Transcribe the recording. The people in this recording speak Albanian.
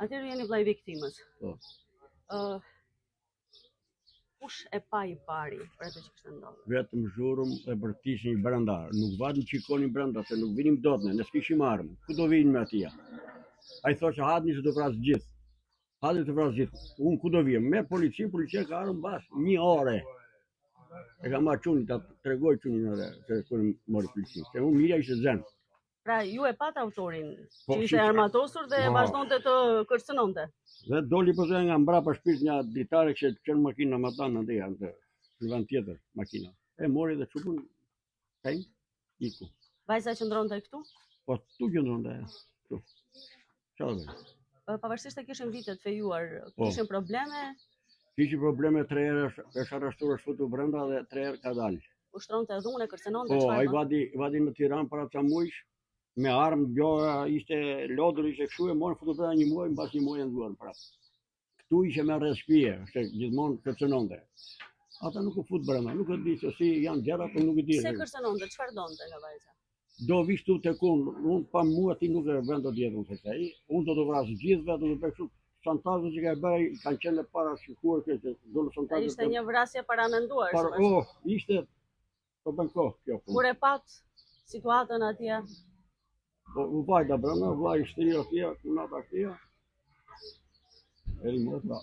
Atëherë jeni vllai viktimës. Po. Kush e pa I pari për atë që kishte ndodhur? Vetëm zhurëm e bërtisnin brenda. Nuk vadin qikonin brenda, se nuk vinim dot ne s'kishim armë. Ku do vinim me atia? Ai thoshte hadni se do vras gjithë. Hadni të vras gjithë. Unë ku do vim? Me policia ka armë bas 1 orë. E ka marrë çunin, ta tregoj çunin edhe se kur mori policia. Se unë mira ishte zën. Pra ju e pat autorin Po, që ishte armatosur dhe vazhdonte të kërcënonte. Dhe doli përse nga mbrapa shtëpisë një dritare që çon makina më tan ndaj anë në vend tjetër makina. E mori dhe çupun kaj iku. Vajza qëndronte këtu? Po tu qëndronte ajo. Këtu. Çfarë? Pavarësisht se kishin vitet fejuar, kishin probleme? Kishin probleme 3 herë është arrestuar, futur brenda dhe 3 herë ka dalë. Ushtronte dhunë, kërcënonte Po, çfarë? ai vadi në Tiranë para ca muajsh me armë, gjoja ishte lodër, ishte kështu, e morën futur brenda 1 muaj, mbas 1 muaj e nduan prapë. Këtu ishte me rreth shtëpie, se gjithmonë kërcënonte. Ata nuk u fut brenda, nuk e di se si janë gjëra, po nuk e di. Se kërcënonte, çfarë donte nga vajza? Do vish tu tek unë pa mua ti nuk e vën dot jetën se ai. Unë do të vras gjithëve, do të bëj kështu. Shantazhe që ka bëj kanë qenë para shikuar këtë do të shantazhe. Ishte një vrasje paramenduar. Ishte po bën kohë kjo. Kur e pat situatën atje. Po u vajta brenda, vllai shtri atje, nata atje. Eri mota.